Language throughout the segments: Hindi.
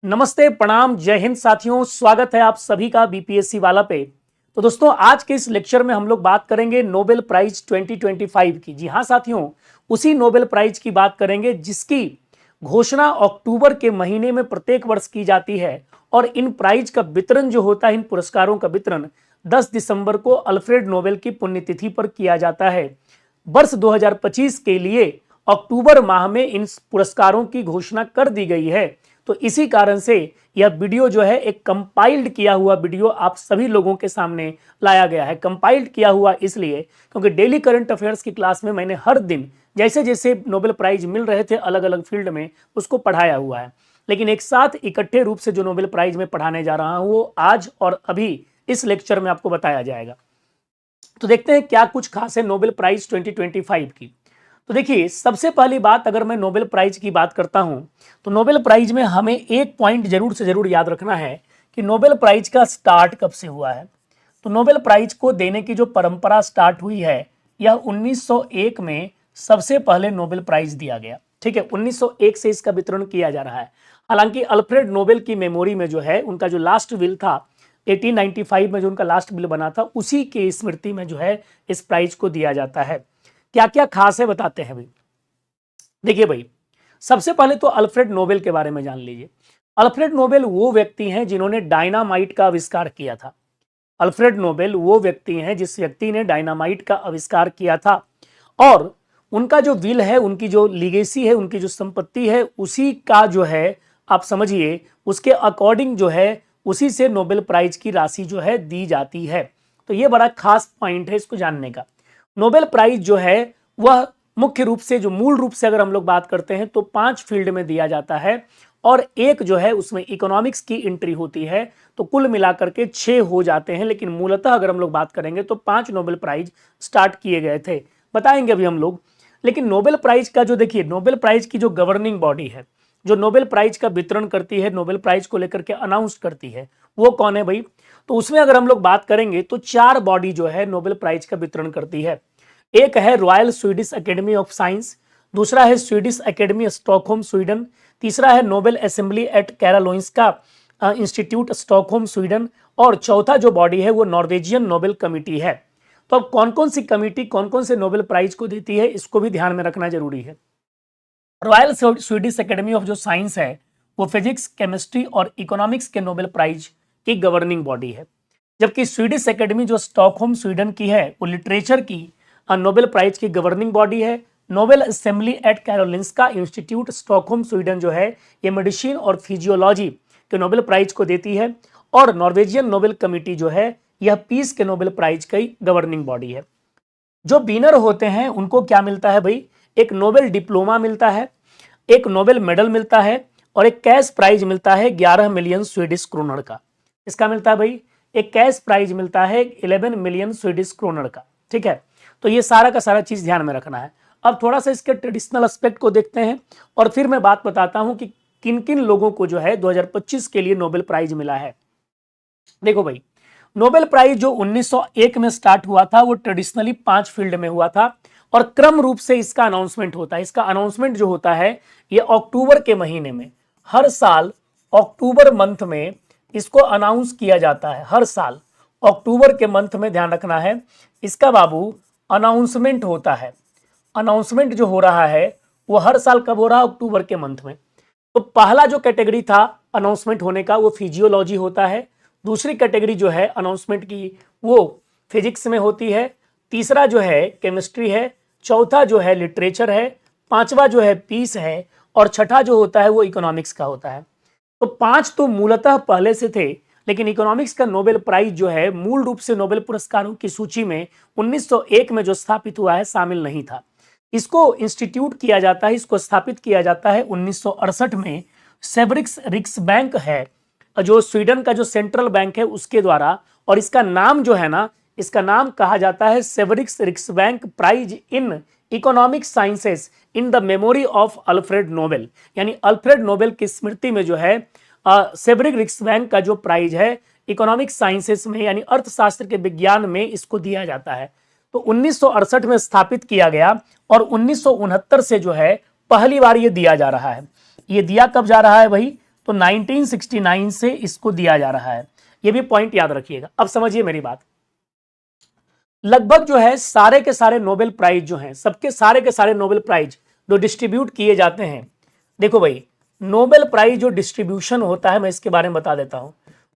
नमस्ते, प्रणाम, जय हिंद साथियों। स्वागत है आप सभी का बीपीएससी वाला पे। तो दोस्तों, आज के इस लेक्चर में हम लोग बात करेंगे नोबेल प्राइज 2025 की। जी हाँ साथियों, उसी नोबेल प्राइज की बात करेंगे जिसकी घोषणा अक्टूबर के महीने में प्रत्येक वर्ष की जाती है। और इन प्राइज का वितरण जो होता है, इन पुरस्कारों का वितरण 10 दिसंबर को अल्फ्रेड नोबेल की पुण्यतिथि पर किया जाता है। वर्ष 2025 के लिए अक्टूबर माह में इन पुरस्कारों की घोषणा कर दी गई है। तो इसी कारण से यह वीडियो जो है एक कंपाइल्ड किया हुआ वीडियो आप सभी लोगों के सामने लाया गया है। कंपाइल्ड किया हुआ इसलिए क्योंकि डेली करंट अफेयर्स की क्लास में मैंने हर दिन जैसे जैसे नोबेल प्राइज मिल रहे थे अलग अलग फील्ड में उसको पढ़ाया हुआ है। लेकिन एक साथ इकट्ठे रूप से जो नोबेल प्राइज में पढ़ाने जा रहा हूं वो आज और अभी इस लेक्चर में आपको बताया जाएगा। तो देखते हैं क्या कुछ खास है नोबेल प्राइज 2025 की। तो देखिए, सबसे पहली बात अगर मैं नोबेल प्राइज की बात करता हूं तो नोबेल प्राइज में हमें एक पॉइंट जरूर से जरूर याद रखना है कि नोबेल प्राइज का स्टार्ट कब से हुआ है। तो नोबेल प्राइज को देने की जो परंपरा स्टार्ट हुई है यह 1901 में सबसे पहले नोबेल प्राइज दिया गया। ठीक है, 1901 से इसका वितरण किया जा रहा है। हालांकि अल्फ्रेड नोबेल की मेमोरी में जो है उनका जो लास्ट विल था 1895 में, जो उनका लास्ट विल बना था, उसी की स्मृति में जो है इस प्राइज को दिया जाता है। क्या क्या खास है बताते हैं भाई। देखिए भाई, सबसे पहले तो अल्फ्रेड नोबेल के बारे में जान लीजिए। अल्फ्रेड नोबेल वो व्यक्ति हैं जिन्होंने डायनामाइट का आविष्कार किया था। अल्फ्रेड नोबेल वो व्यक्ति हैं जिस व्यक्ति ने डायनामाइट का आविष्कार किया था। और उनका जो विल है, उनकी जो लीगेसी है, उनकी जो संपत्ति है, उसी का जो है आप समझिए उसके अकॉर्डिंग जो है उसी से नोबेल प्राइज की राशि जो है दी जाती है। तो ये बड़ा खास पॉइंट है इसको जानने का। नोबेल प्राइज जो है वह मुख्य रूप से, जो मूल रूप से अगर हम लोग बात करते हैं तो 5 फील्ड में दिया जाता है और एक जो है उसमें इकोनॉमिक्स की एंट्री होती है। तो कुल मिलाकर के 6 हो जाते हैं, लेकिन मूलतः अगर हम लोग बात करेंगे तो 5 नोबेल प्राइज स्टार्ट किए गए थे, बताएंगे अभी हम लोग। लेकिन नोबेल प्राइज का जो, देखिए, नोबेल प्राइज की जो गवर्निंग बॉडी है, जो नोबेल प्राइज का वितरण करती है, नोबेल प्राइज को लेकर के अनाउंस करती है, वो कौन है भाई। तो उसमें अगर हम लोग बात करेंगे तो 4 बॉडी जो है नोबेल प्राइज का वितरण करती है। एक है royal Swedish Academy of science, दूसरा है स्वीडिश एकेडमी स्टॉकहोम स्वीडन, तीसरा है Nobel assembly eight Karolinska institute Stockholm Sweden, और चौथा जो बॉडी है वो नॉर्वेजियन नोबेल कमिटी है। तो अब कौन कौन सी कमिटी कौन कौन से नोबेल प्राइज को देती है इसको भी ध्यान में रखना जरूरी है। रॉयल स्वीडिश एकेडमी ऑफ जो साइंस है वो फिजिक्स, केमिस्ट्री और इकोनॉमिक्स के नोबेल प्राइज की गवर्निंग बॉडी है। जबकि स्वीडिश एकेडमी जो स्टॉकहोम स्वीडन की है वो लिटरेचर की नोबेल प्राइज की गवर्निंग बॉडी है। Nobel assembly eight Karolinska institute Stockholm Sweden जो है ये मेडिसिन और फिजियोलॉजी के नोबेल प्राइज को देती है। और नॉर्वेजियन नोबेल कमिटी जो है यह पीस के नोबेल प्राइज की गवर्निंग बॉडी है। जो विनर होते हैं उनको क्या मिलता है भाई, एक नोबेल डिप्लोमा मिलता है, एक नोबेल मेडल मिलता है और एक कैश प्राइज मिलता है 11 मिलियन स्वीडिश क्रोनर का। इसका मिलता है भाई, एक कैश प्राइज मिलता है 11 मिलियन स्वीडिश क्रोनर का। ठीक है, तो ये सारा का सारा चीज ध्यान में रखना है। अब थोड़ा सा इसके ट्रेडिशनल एस्पेक्ट को देखते हैं और फिर मैं बात बताता हूं कि किन किन लोगों को जो है 2025 के लिए नोबेल प्राइज मिला है। देखो भाई, नोबेल प्राइज जो 1901 में स्टार्ट हुआ था वो ट्रेडिशनली 5 फील्ड में हुआ था और क्रम रूप से इसका अनाउंसमेंट होता है। इसका अनाउंसमेंट जो होता है ये अक्टूबर के महीने में, हर साल अक्टूबर मंथ में इसको अनाउंस किया जाता है। हर साल अक्टूबर के मंथ में, ध्यान रखना है, इसका बाबू अनाउंसमेंट होता है। अनाउंसमेंट जो हो रहा है वो हर साल कब हो रहा है, अक्टूबर के मंथ में। तो पहला जो कैटेगरी था अनाउंसमेंट होने का वो फिजियोलॉजी होता है। दूसरी कैटेगरी जो है अनाउंसमेंट की वो फिजिक्स में होती है। तीसरा जो है केमिस्ट्री है। चौथा जो है लिटरेचर है। पांचवा जो है पीस है और छठा जो होता है वो इकोनॉमिक्स का होता है। तो 5 तो मूलतः पहले से थे, लेकिन इकोनॉमिक्स का नोबेल प्राइज जो है मूल रूप से नोबेल पुरस्कारों की सूची में 1901 में जो स्थापित हुआ है शामिल नहीं था। इसको इंस्टीट्यूट किया जाता है, इसको स्थापित किया जाता है 1968 में सेवरिक्स रिक्स बैंक है, जो स्वीडन का जो सेंट्रल बैंक है उसके द्वारा। और इसका नाम जो है ना, इसका नाम कहा जाता है Sveriges Riksbank prize in economic sciences in the memory of Alfred Nobel. यानी अल्फ्रेड नोबेल की स्मृति में जो है सेवरिक रिक्स बैंक का जो प्राइज है इकोनॉमिक साइंसेस में यानी अर्थशास्त्र के विज्ञान में इसको दिया जाता है। तो 1968 में स्थापित किया गया और 1969 से जो है पहली बार ये दिया जा रहा है। ये दिया कब जा रहा है भाई, तो 1969 से इसको दिया जा रहा है, ये भी पॉइंट याद रखिएगा। अब समझिए मेरी बात, लगभग जो है सारे के सारे नोबेल प्राइज जो हैं, सबके सारे के सारे नोबेल प्राइज जो डिस्ट्रीब्यूट किए जाते हैं, देखो भाई नोबेल प्राइज जो डिस्ट्रीब्यूशन होता है, मैं इसके बारे में बता देता हूं।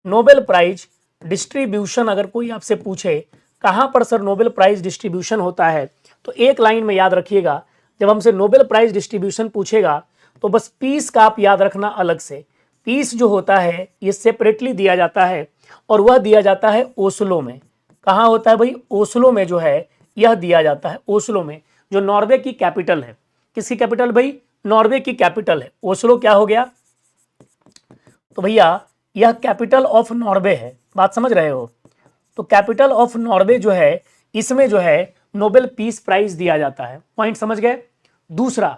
नोबेल प्राइज डिस्ट्रीब्यूशन, अगर कोई आपसे पूछे कहां पर सर नोबेल प्राइज डिस्ट्रीब्यूशन होता है, तो एक लाइन में याद रखिएगा, जब हमसे नोबेल प्राइज डिस्ट्रीब्यूशन पूछेगा तो बस पीस का आप याद रखना अलग से। पीस जो होता है ये सेपरेटली दिया जाता है, और वह दिया जाता है ओस्लो में। कहाँ होता है भाई? ओस्लो में जो है यह दिया जाता है, ओस्लो में, जो नॉर्वे की कैपिटल है। किसकी कैपिटल भाई? नॉर्वे की कैपिटल है। ओस्लो क्या हो गया? तो भैया यह कैपिटल ऑफ नॉर्वे है, बात समझ रहे हो? तो कैपिटल ऑफ नॉर्वे जो है, इसमें जो है नोबेल पीस प्राइज दिया जाता है। पॉइंट समझ गए? दूसरा,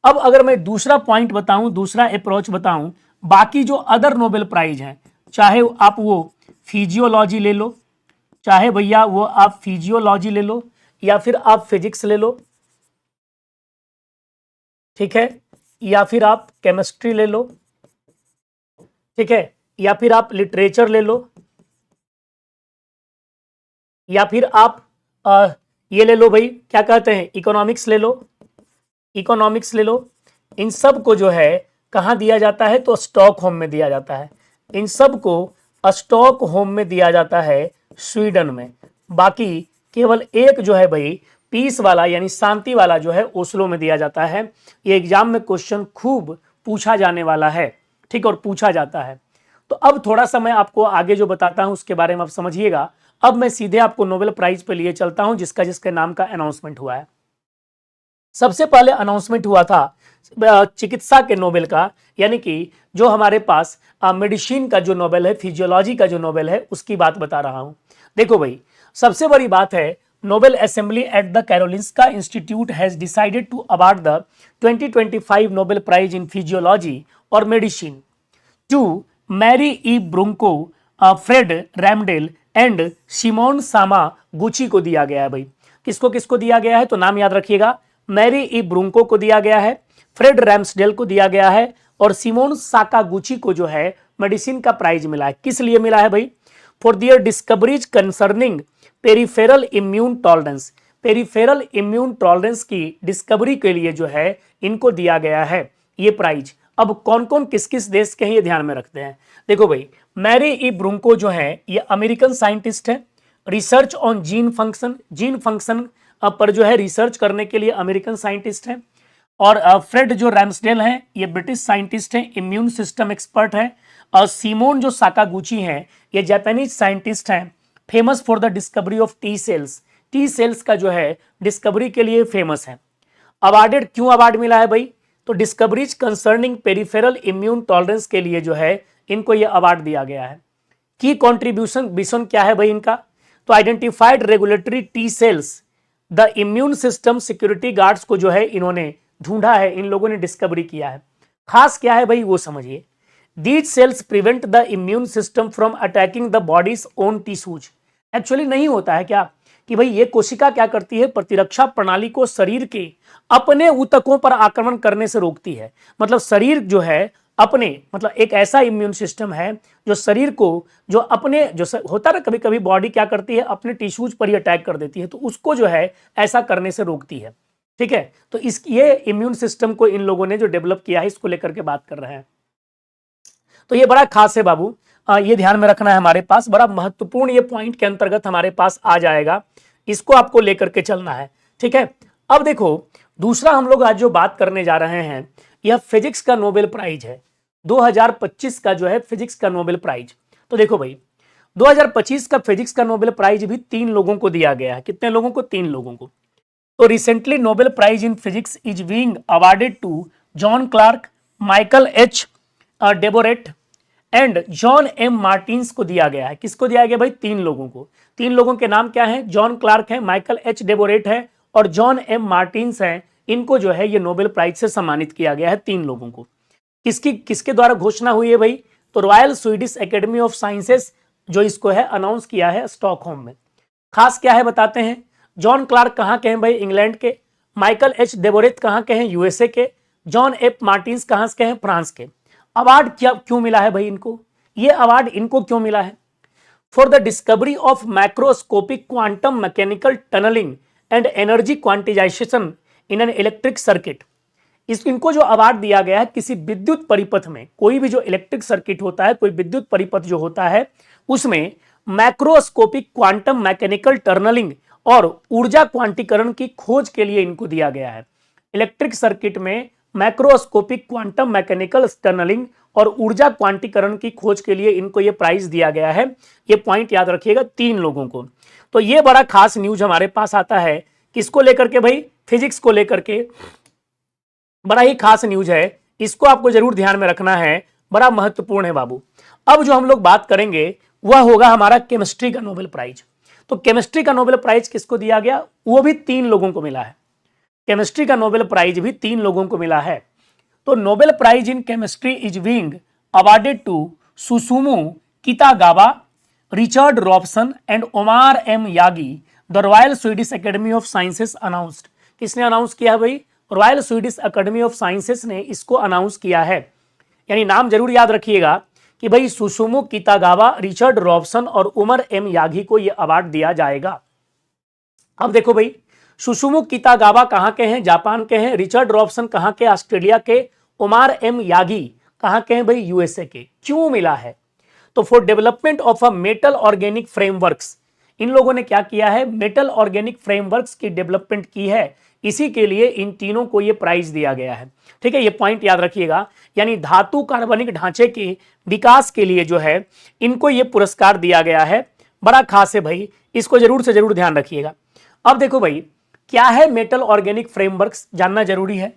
अब अगर मैं दूसरा पॉइंट बताऊं, दूसरा अप्रोच बताऊं, बाकी जो अदर नोबेल प्राइज हैं, चाहे आप वो फिजियोलॉजी ले लो, चाहे भैया वो आप फिजियोलॉजी ले लो, या फिर आप फिजिक्स ले लो, ठीक है, या फिर आप केमिस्ट्री ले लो, ठीक है, या फिर आप लिटरेचर ले लो, या फिर आप ये ले लो भाई, क्या कहते हैं, इकोनॉमिक्स ले लो, इकोनॉमिक्स ले लो। इन सब को जो है कहाँ दिया जाता है? तो स्टॉकहोम में दिया जाता है। इन सब को स्टॉकहोम में दिया जाता है, स्वीडन में। बाकी केवल एक जो है भाई पीस वाला यानी शांति वाला जो है ओस्लो में दिया जाता है। ये एग्जाम में क्वेश्चन खूब पूछा जाने वाला है, ठीक, और पूछा जाता है। तो अब थोड़ा सा मैं आपको आगे जो बताता हूं उसके बारे में आप समझिएगा। अब मैं सीधे आपको नोबेल प्राइज पे लिए चलता हूं, जिसका जिसके नाम का अनाउंसमेंट हुआ है। सबसे पहले अनाउंसमेंट हुआ था चिकित्सा के नोबेल का, यानी कि जो हमारे पास मेडिसिन का जो नोबेल है, फिजियोलॉजी का जो नोबेल है, उसकी बात बता रहा हूं। देखो भाई, सबसे बड़ी बात है, Nobel assembly at the Karolinska Institute has decided to award the 2025 Nobel prize in physiology और medicine to Mary E Brunkow, Fred Ramsdell and Shimon Sakaguchi को दिया गया है भाई। किसको किसको दिया गया है? तो नाम याद रखिएगा, मैरी ई ब्रुंको को दिया गया है, फ्रेड रैम्सडेल को दिया गया है, और सिमोन साकागुची को जो है मेडिसिन का प्राइज मिला है। किस लिए मिला है भाई? For their discoveries concerning peripheral immune tolerance. Peripheral immune tolerance की डिस्कवरी के लिए जो है इनको दिया गया है ये प्राइज। अब कौन कौन किस किस देश के हैं ये ध्यान में रखते हैं। देखो भाई, मैरी ई ब्रुंको जो है ये अमेरिकन साइंटिस्ट है, research on gene function, gene function पर जो है रिसर्च करने के लिए अमेरिकन साइंटिस्ट है। और फ्रेड जो रैम्सडेल हैं ये ब्रिटिश साइंटिस्ट हैं, इम्यून सिस्टम एक्सपर्ट है। और सिमोन जो साकागुची हैं ये जापानीज साइंटिस्ट हैं, famous for the discovery of T cells. T cells का जो है डिस्कवरी के लिए फेमस है। अवार्डेड, क्यों अवार्ड मिला है भाई? तो discoveries concerning peripheral immune tolerance के लिए जो है इनको ये अवार्ड दिया गया है। की कॉन्ट्रीब्यूशन विजन क्या है भाई इनका? तो identified regulatory T cells, the immune system security guards को जो है इन्होंने ढूंढा है, इन लोगों ने डिस्कवरी किया है। खास क्या है भाई वो समझिए। These cells prevent the immune system from attacking the bodies own tissues. Actually नहीं होता है क्या कि भाई ये कोशिका क्या करती है, प्रतिरक्षा प्रणाली को शरीर के अपने ऊतकों पर आक्रमण करने से रोकती है। मतलब शरीर जो है अपने, मतलब एक ऐसा इम्यून सिस्टम है जो शरीर को, जो अपने जो होता है कभी कभी बॉडी क्या करती है अपने टिश्यूज पर ही अटैक कर देती है, तो उसको जो है ऐसा करने से रोकती है। ठीक है, तो इस ये इम्यून सिस्टम को इन लोगों ने जो डेवलप किया है इसको लेकर के बात कर रहे हैं। तो ये बड़ा खास है बाबू, ये ध्यान में रखना है, हमारे पास बड़ा महत्वपूर्ण ये पॉइंट के अंतर्गत हमारे पास आ जाएगा, इसको आपको लेकर के चलना है। ठीक है, अब देखो दूसरा हम लोग आज जो बात करने जा रहे हैं यह फिजिक्स का नोबेल प्राइज है, 2025 का जो है फिजिक्स का नोबेल प्राइज। तो देखो भाई 2025 का फिजिक्स का नोबेल प्राइज भी 3 लोगों को दिया गया है। कितने लोगों को? 3 लोगों को। तो recently Nobel prize in physics is being awarded to John Clarke, Michael H Devoret and John M Martinis को दिया गया है। किसको दिया गया भाई? 3 लोगों को। 3 लोगों के नाम क्या है? जॉन क्लार्क है, माइकल एच डेबोरेट है और जॉन एम मार्टिन्स है। इनको जो है ये नोबेल प्राइज से सम्मानित किया गया है 3 लोगों को। किसके द्वारा घोषणा हुई है भाई? तो royal Swedish Academy of sciences जो इसको है अनाउंस किया है स्टॉकहोम में। खास क्या है बताते हैं। जॉन क्लार्क कहाँ के हैं भाई? इंग्लैंड के। माइकल एच डेबोरेट कहाँ के हैं? यूएसए के। जॉन एफ मार्टिन्स कहाँ के हैं? फ्रांस के। अवार्ड क्या क्यों मिला है भाई इनको, ये अवार्ड इनको क्यों मिला है? For the discovery of macroscopic quantum mechanical tunnelling and energy quantization in an electric circuit. इनको जो अवार्ड दिया गया है, किसी विद्युत परिपथ में, कोई भी जो इलेक्ट्रिक सर्किट होता है, कोई विद्युत परिपथ जो होता है, उसमें मैक्रोस्कोपिक क्वांटम मैकेनिकल टनलिंग और ऊर्जा क्वांटीकरण की खोज के लिए इनको दिया गया है। इलेक्ट्रिक सर्किट में मैक्रोस्कोपिक क्वांटम मैकेनिकल टनलिंग और ऊर्जा क्वांटीकरण की खोज के लिए इनको ये प्राइज दिया गया है। ये पॉइंट याद रखिएगा 3 लोगों को। तो ये बड़ा खास न्यूज हमारे पास आता है, किसको लेकर के भाई? फिजिक्स को लेकर के बड़ा ही खास न्यूज है, इसको आपको जरूर ध्यान में रखना है, बड़ा महत्वपूर्ण है बाबू। अब जो हम लोग बात करेंगे वह होगा हमारा केमिस्ट्री का नोबेल प्राइज। तो केमिस्ट्री का नोबेल प्राइज किसको दिया गया? वो भी 3 लोगों को मिला है। केमिस्ट्री का नोबेल प्राइज भी 3 लोगों को मिला है। तो Nobel prize in chemistry is being awarded to Susumu Kitagawa, Richard Robson and Omar M Yaghi, the Royal Swedish Academy of Sciences announced. किसने अनाउंस किया है भाई? Royal Swedish Academy of Sciences ने इसको अनाउंस किया है। यानी नाम जरूर याद रखिएगा कि भाई सुसुमो कितागावा, रिचर्ड रॉबसन और उमर एम यागी को यह अवार्ड दिया जाएगा। अब देखो भाई, सुसुमो कितागावा कहाँ के हैं? जापान के हैं। रिचर्ड रॉबसन कहाँ के? ऑस्ट्रेलिया के। उमर एम यागी कहाँ के हैं भाई? यूएसए के। क्यों मिला है? तो for development of a metal organic frameworks, इन लोगों ने क्या किया है? मेटल ऑर्गेनिक फ्रेमवर्क्स की डेवलपमेंट की है, इसी के लिए इन तीनों को ये प्राइज दिया गया है। ठीक है, ये पॉइंट याद रखिएगा। यानी धातु कार्बनिक ढांचे के विकास के लिए जो है इनको ये पुरस्कार दिया गया है। बड़ा खास है भाई, इसको जरूर से जरूर ध्यान रखिएगा। अब देखो भाई, क्या है मेटल ऑर्गेनिक फ्रेमवर्क्स, जानना जरूरी है।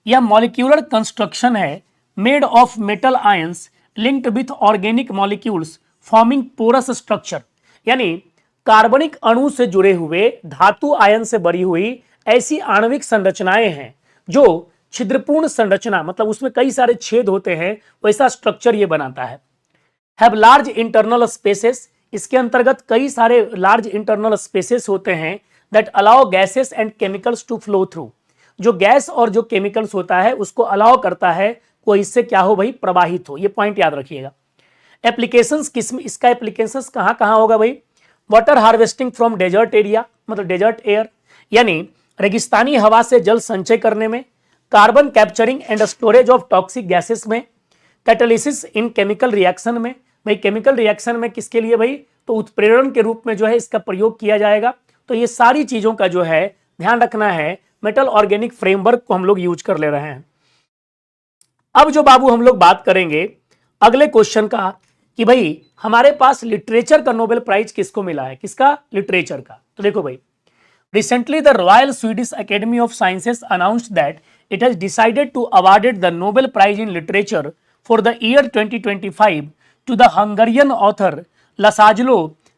यह मॉलिक्यूलर कंस्ट्रक्शन है made of metal ions linked with organic molecules forming porous structure. यानी कार्बनिक अणु से जुड़े हुए धातु आयन से बनी हुई ऐसी आणविक संरचनाएं हैं जो छिद्रपूर्ण संरचना, मतलब उसमें कई सारे छेद होते हैं, वैसा स्ट्रक्चर ये बनाता है। हैव लार्ज इंटरनल स्पेसेस, इसके अंतर्गत कई सारे लार्ज इंटरनल स्पेसेस होते हैं that allow gases and chemicals to flow through. जो गैस और जो केमिकल्स होता है उसको अलाउ करता है, कोई इससे क्या हो भाई? प्रवाहित हो। ये पॉइंट याद रखिएगा। एप्लीकेशंस किसमें, इसका एप्लीकेशंस कहाँ कहाँ होगा भाई? Water harvesting from desert area, मतलब डेजर्ट एयर, यानी रेगिस्तानी हवा से जल संचय करने में, carbon capturing and storage of toxic gases में, कैटालिसिस इन केमिकल रिएक्शन में। भाई केमिकल रिएक्शन में किसके लिए भाई? तो उत्प्रेरण के रूप में जो है इसका प्रयोग किया जाएगा। तो ये सारी चीजों का जो है ध्यान रखना है, मेटल ऑर्गेनिक फ्रेमवर्क को हम लोग यूज कर ले रहे हैं। अब जो बाबू हम लोग बात करेंगे अगले क्वेश्चन का कि भाई हमारे पास लिटरेचर का नोबेल प्राइज किसको मिला है? किसका? लिटरेचर का। तो देखो भाई, recently the Royal Swedish Academy of Sciences announced that it has decided to awarded the Nobel Prize in Literature for the year 2025 to the Hungarian author Laszlo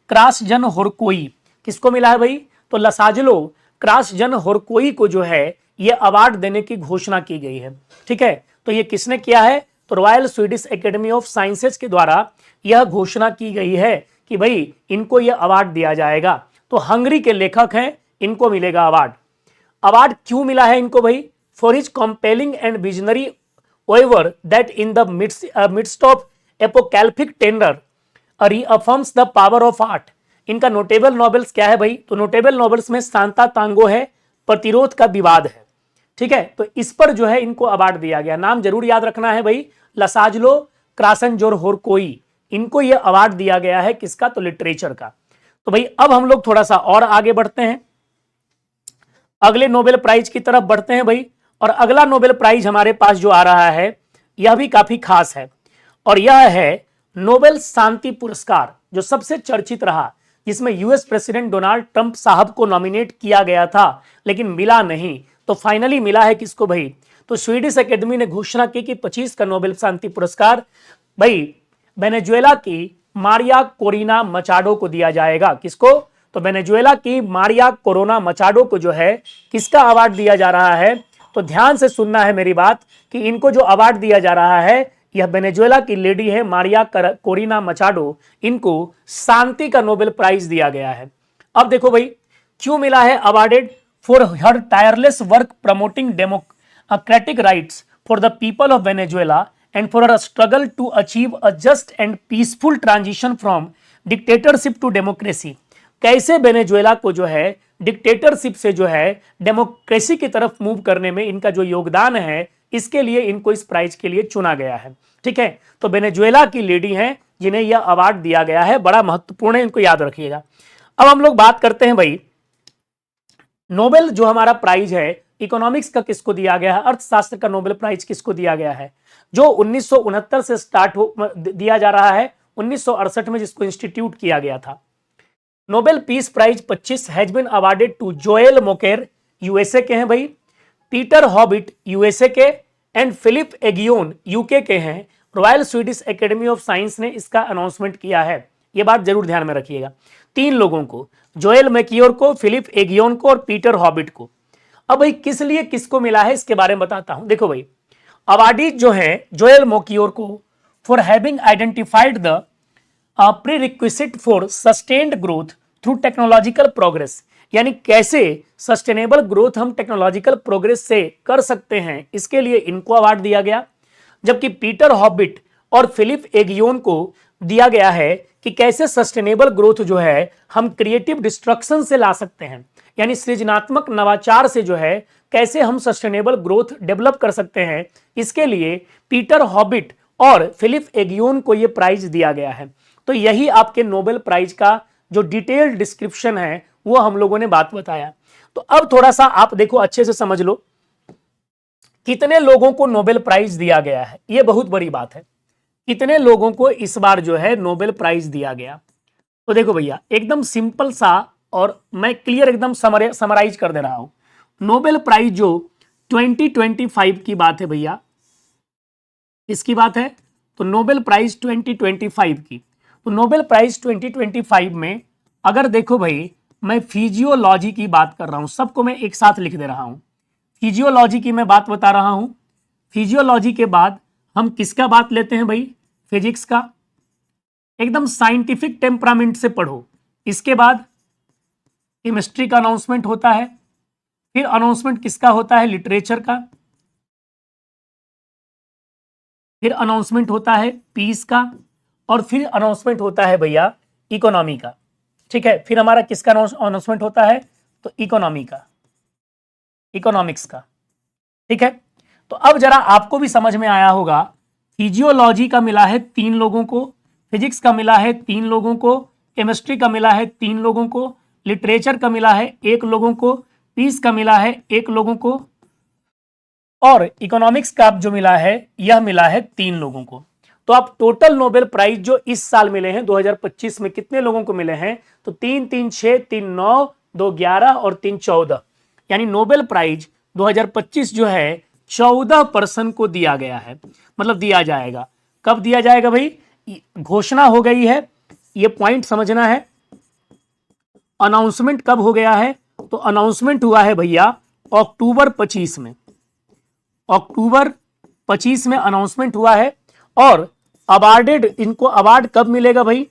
Krasnahorkoi। किसको मिला है भाई? तो लसाजलो क्रासनहोरकोई को जो है ये अवार्ड देने की घोषणा की गई है। ठीक है, तो ये किसने किया है? तो royal Swedish Academy of sciences के द्वारा यह घोषणा की गई है कि भाई इनको यह अवार्ड दिया जाएगा। तो हंगरी के लेखक हैं, इनको मिलेगा अवार्ड। अवार्ड क्यों मिला है इनको भाई? For his compelling and visionary oeuvre that in the midst of apocalyptic tender reaffirms the power of art. इनका नोटेबल नॉवेल्स क्या है भाई? तो नोटेबल नॉवेल्स में सांता तांगो है, प्रतिरोध का विवाद है। ठीक है, तो इस पर जो है इनको अवार्ड दिया गया। नाम जरूर याद रखना है भाई, लसाजलो क्रासनहोरकोई, इनको यह अवार्ड दिया गया है। किसका? तो लिटरेचर का। तो भाई अब हम लोग थोड़ा सा और आगे बढ़ते हैं, अगले नोबेल प्राइज की तरफ बढ़ते हैं भाई। और अगला नोबेल प्राइज हमारे पास जो आ रहा है यह भी काफी खास है, और यह है नोबेल शांति पुरस्कार, जो सबसे चर्चित रहा, जिसमें यूएस प्रेसिडेंट डोनाल्ड ट्रंप साहब को नॉमिनेट किया गया था लेकिन मिला नहीं। तो फाइनली मिला है किसको भाई? तो स्वीडिश एकेडमी ने घोषणा की कि 25 का नोबेल शांति पुरस्कार भाई वेनेजुएला की मारिया कोरिना मचाडो को दिया जाएगा। किसको? तो वेनेजुएला की मारिया कोरोना मचाडो को जो है किसका अवार्ड दिया जा रहा है? तो ध्यान से सुनना है मेरी बात कि इनको जो अवार्ड दिया जा रहा है यह वेनेजुएला की लेडी है मारिया कोरिना मचाडो, इनको शांति का नोबेल प्राइज दिया गया है। अब देखो भाई क्यों मिला है awarded? For her tireless work promoting democratic rights for the people of Venezuela and for a struggle to achieve a just and peaceful transition from dictatorship to democracy. कैसे वेनेजुएला को जो है डिक्टेटरशिप से जो है डेमोक्रेसी की तरफ मूव करने में इनका जो योगदान है, इसके लिए इनको इस प्राइज के लिए चुना गया है। ठीक है, तो वेनेजुएला की लेडी हैं जिन्हें यह अवार्ड दिया गया है, बड़ा महत्वपूर्ण है, इनको याद रखिएगा। अब हम लोग बात करते हैं भाई, नोबेल जो हमारा प्राइज है इकोनॉमिक्स का किसको दिया गया है, अर्थशास्त्र का नोबेल प्राइज किसको दिया गया है, जो 1969 से स्टार्ट दिया जा रहा है, 1968 में जिसको इंस्टीट्यूट किया गया था। Nobel peace prize 25 has been awarded to Joel Mokyr, USA के हैं भाई, पीटर हॉबिट यूएसए के, एंड फिलिप एगियोन यूके के हैं। Royal Swedish Academy of Science ने इसका अनाउंसमेंट किया है, यह बात जरूर ध्यान में रखिएगा। 3 लोगों को, जोएल मैक्योर को, फिलिप एगियोन को और पीटर हॉबिट को। अब भाई किस लिए किसको मिला है इसके बारे में बताता हूं। देखो भाई, अवार्डीज जो है जोएल मैक्योर को for having identified the prerequisite for sustained growth through technological progress, यानी कैसे सस्टेनेबल ग्रोथ हम टेक्नोलॉजिकल प्रोग्रेस से कर सकते हैं, इसके लिए इनको अवार्ड दिया गया। जबकि पीटर हॉबिट और फिलिप एगियोन को दिया गया है कि कैसे सस्टेनेबल ग्रोथ जो है हम क्रिएटिव डिस्ट्रक्शन से ला सकते हैं, यानी सृजनात्मक नवाचार से जो है कैसे हम सस्टेनेबल ग्रोथ डेवलप कर सकते हैं, इसके लिए पीटर हॉबिट और फिलिप एगियोन को यह प्राइज दिया गया है। तो यही आपके नोबेल प्राइज का जो डिटेल्ड डिस्क्रिप्शन है वो हम लोगों ने बात बताया। तो अब थोड़ा सा आप देखो, अच्छे से समझ लो कितने लोगों को नोबेल प्राइज दिया गया है, ये बहुत बड़ी बात है। कितने लोगों को इस बार जो है नोबेल प्राइज दिया गया, तो देखो भैया एकदम सिंपल सा, और मैं क्लियर एकदम समराइज कर दे रहा हूं। नोबेल प्राइज जो 2025 की बात है भैया, इसकी बात है, तो नोबेल प्राइज 2025 की, तो नोबेल प्राइज 2025 में अगर देखो भाई, मैं फिजियोलॉजी की बात कर रहा हूं, सबको मैं एक साथ लिख दे रहा हूं, फिजियोलॉजी की मैं बात बता रहा हूं। फिजियोलॉजी के बाद हम किसका बात लेते हैं भाई, फिजिक्स का, एकदम साइंटिफिक टेम्परामेंट से पढ़ो। इसके बाद केमिस्ट्री का अनाउंसमेंट होता है, फिर अनाउंसमेंट किसका होता है, लिटरेचर का, फिर अनाउंसमेंट होता है पीस का, और फिर अनाउंसमेंट होता है भैया इकोनॉमी का। ठीक है, फिर हमारा किसका अनाउंसमेंट होता है, तो इकोनॉमी का, इकोनॉमिक्स का। ठीक है, तो अब जरा आपको भी समझ में आया होगा, फिजियोलॉजी का मिला है 3 लोगों को, फिजिक्स का मिला है 3 लोगों को, केमिस्ट्री का मिला है 3 लोगों को, लिटरेचर का मिला है 1 लोगों को, पीस का मिला है 1 लोगों को, और इकोनॉमिक्स का जो मिला है यह मिला है 3 लोगों को। तो आप टोटल नोबेल प्राइज जो इस साल मिले हैं 2025 में कितने लोगों को मिले हैं, तो 3 3 6 3 9 2 11 और 3 14, यानी नोबेल प्राइज 2025 जो है 14 पर्सन को दिया गया है, मतलब दिया जाएगा। कब दिया जाएगा भाई, घोषणा हो गई है, ये पॉइंट समझना है। अनाउंसमेंट कब हो गया है, तो अनाउंसमेंट हुआ है भैया अक्टूबर 25 में, अक्टूबर 25 में अनाउंसमेंट हुआ है। और अवार्डेड, इनको अवार्ड कब मिलेगा भाई,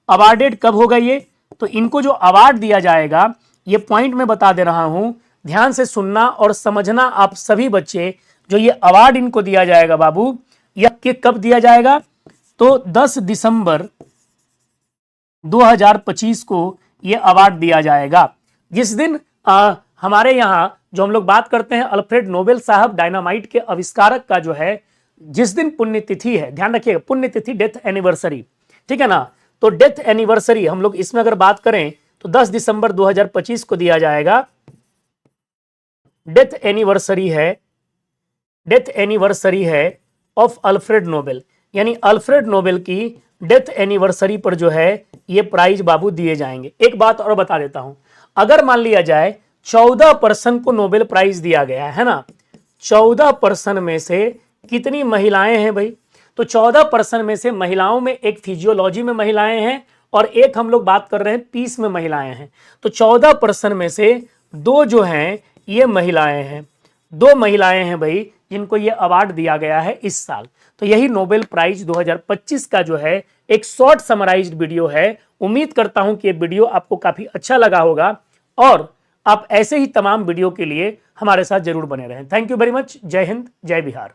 अवार्डेड कब होगा ये, तो इनको जो अवार्ड दिया जाएगा, ये पॉइंट मैं बता दे रहा हूं, ध्यान से सुनना और समझना आप सभी बच्चे। जो ये अवार्ड इनको दिया जाएगा बाबू, यह कब दिया जाएगा, तो 10 दिसंबर 2025 को ये अवार्ड दिया जाएगा। जिस दिन हमारे यहां जो हम लोग बात करते हैं अल्फ्रेड नोबेल साहब डायनामाइट के आविष्कारक का जो है, जिस दिन पुण्यतिथि है, ध्यान रखिएगा पुण्यतिथि, डेथ एनिवर्सरी, ठीक है ना, तो डेथ एनिवर्सरी हम लोग इसमें अगर बात करें तो 10 दिसंबर 2025 को दिया जाएगा। डेथ एनिवर्सरी है, डेथ एनिवर्सरी है ऑफ अल्फ्रेड नोबेल, यानी अल्फ्रेड नोबेल की डेथ एनिवर्सरी पर जो है ये प्राइज बाबू दिए जाएंगे। एक बात और बता देता हूं, अगर मान लिया जाए 14 पर्सन को नोबेल प्राइज दिया गया है ना, 14 पर्सन में से कितनी महिलाएं हैं भाई, तो 14 पर्सन में से महिलाओं में एक फिजियोलॉजी में महिलाएं हैं और एक हम लोग बात कर रहे हैं पीस में महिलाएं हैं। तो 14 पर्सन में से 2 जो हैं ये महिलाएं हैं, 2 महिलाएं हैं भाई जिनको ये अवार्ड दिया गया है इस साल। तो यही नोबेल प्राइज 2025 का जो है एक शॉर्ट समराइज्ड वीडियो है। उम्मीद करता हूं कि ये वीडियो आपको काफी अच्छा लगा होगा और आप ऐसे ही तमाम वीडियो के लिए हमारे साथ जरूर बने रहें। Thank you very much. जय हिंद, जय बिहार।